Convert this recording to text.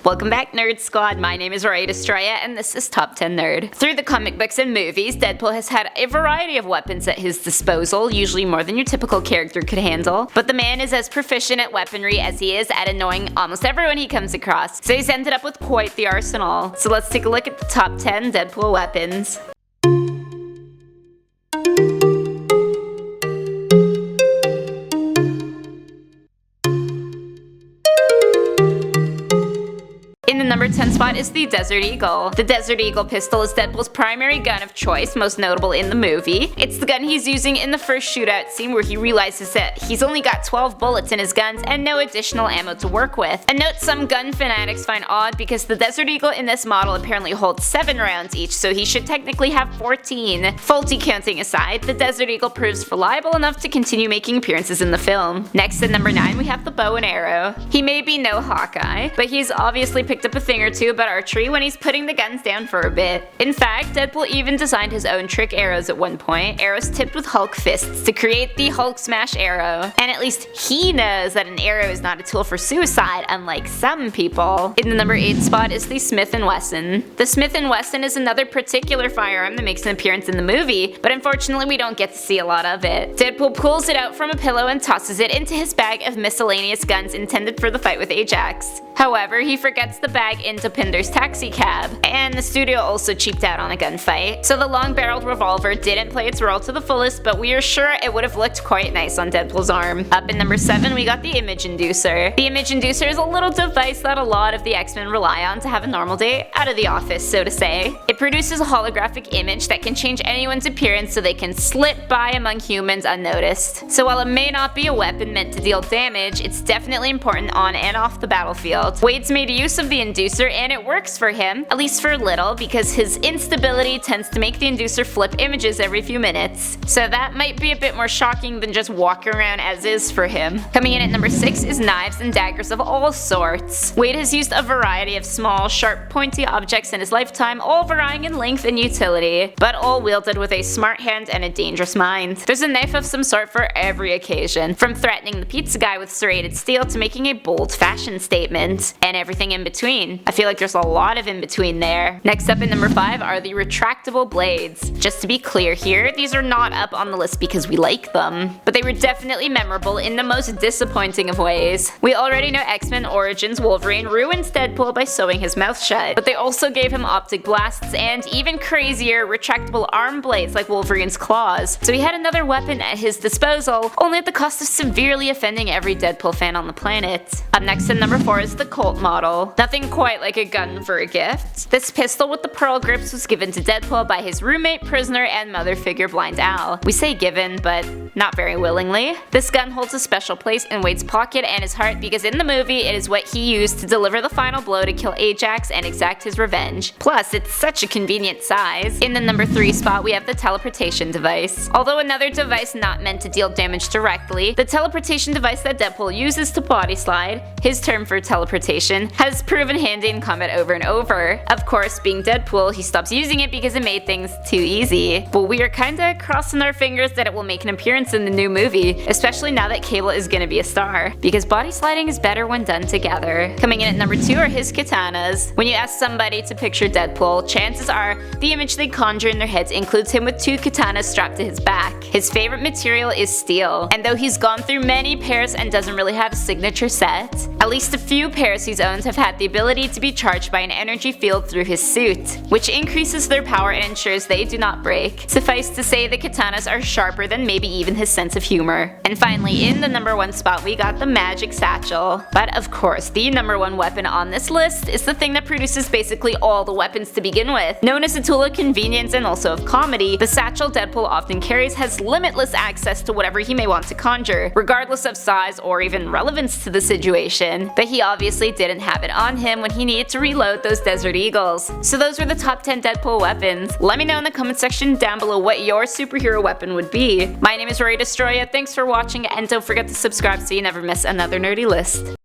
Welcome back, Nerd Squad. My name is Ray Destroya, and this is Top 10 Nerd. Through the comic books and movies, Deadpool has had a variety of weapons at his disposal, usually more than your typical character could handle. But the man is as proficient at weaponry as he is at annoying almost everyone he comes across, so he's ended up with quite the arsenal. So let's take a look at the top 10 Deadpool weapons. In the number 10 spot is the Desert Eagle. The Desert Eagle pistol is Deadpool's primary gun of choice, most notable in the movie. It's the gun he's using in the first shootout scene where he realizes that he's only got 12 bullets in his guns and no additional ammo to work with. A note some gun fanatics find odd because the Desert Eagle in this model apparently holds 7 rounds each, so he should technically have 14. Faulty counting aside, the Desert Eagle proves reliable enough to continue making appearances in the film. Next at number 9 we have the bow and arrow. He may be no Hawkeye, but he's obviously picked up a thing or two about archery when he's putting the guns down for a bit. In fact, Deadpool even designed his own trick arrows at one point, arrows tipped with Hulk fists to create the Hulk smash arrow. And at least he knows that an arrow is not a tool for suicide, unlike some people. In the number 8 spot is the Smith & Wesson. The Smith & Wesson is another particular firearm that makes an appearance in the movie, but unfortunately we don't get to see a lot of it. Deadpool pulls it out from a pillow and tosses it into his bag of miscellaneous guns intended for the fight with Ajax. However, he forgets the bag into Pinder's taxi cab, and the studio also cheaped out on a gunfight. So the long-barreled revolver didn't play its role to the fullest, but we are sure it would have looked quite nice on Deadpool's arm. Up in number 7 we got the Image Inducer. The Image Inducer is a little device that a lot of the X-Men rely on to have a normal day out of the office, so to say. It produces a holographic image that can change anyone's appearance so they can slip by among humans unnoticed. So while it may not be a weapon meant to deal damage, it's definitely important on and off the battlefield. Wade's made use of the Inducer and it works for him, at least for a little, because his instability tends to make the Inducer flip images every few minutes. So that might be a bit more shocking than just walking around as is for him. Coming in at number 6 is knives and daggers of all sorts. Wade has used a variety of small, sharp, pointy objects in his lifetime, all varying in length and utility, but all wielded with a smart hand and a dangerous mind. There's a knife of some sort for every occasion, from threatening the pizza guy with serrated steel to making a bold fashion statement. And everything in between. I feel like there's a lot of in between there. Next up in number 5 are the retractable blades. Just to be clear here, these are not up on the list because we like them, but they were definitely memorable in the most disappointing of ways. We already know X-Men Origins Wolverine ruins Deadpool by sewing his mouth shut, but they also gave him optic blasts and even crazier retractable arm blades like Wolverine's claws. So he had another weapon at his disposal, only at the cost of severely offending every Deadpool fan on the planet. Up next at number 4 is the COLT model. Nothing quite like a gun for a gift. This pistol with the pearl grips was given to Deadpool by his roommate, prisoner, and mother figure Blind Al. We say given, but not very willingly. This gun holds a special place in Wade's pocket and his heart because in the movie it is what he used to deliver the final blow to kill Ajax and exact his revenge. Plus, it's such a convenient size. In the number 3 spot we have the teleportation device. Although another device not meant to deal damage directly, the teleportation device that Deadpool uses to body slide, his term for teleportation, has proven handy in combat over and over. Of course, being Deadpool, he stops using it because it made things too easy. But we are kinda crossing our fingers that it will make an appearance in the new movie, especially now that Cable is gonna be a star, because body sliding is better when done together. Coming in at number 2 are his katanas. When you ask somebody to picture Deadpool, chances are the image they conjure in their heads includes him with 2 katanas strapped to his back. His favorite material is steel, and though he's gone through many pairs and doesn't really have a signature set, at least a few pairs he's owned have had the ability to be charged by an energy field through his suit, which increases their power and ensures they do not break. Suffice to say, the katanas are sharper than maybe even his sense of humor. And finally, in the number 1 spot we got the magic satchel. But of course, the number 1 weapon on this list is the thing that produces basically all the weapons to begin with. Known as a tool of convenience and also of comedy, the satchel Deadpool often carries has limitless access to whatever he may want to conjure, regardless of size or even relevance to the situation. But he obviously didn't have it on him when he needed to reload those Desert Eagles. So those were the top 10 Deadpool weapons. Let me know in the comment section down below what your superhero weapon would be. My name is Ray Destroya, thanks for watching, and don't forget to subscribe so you never miss another nerdy list.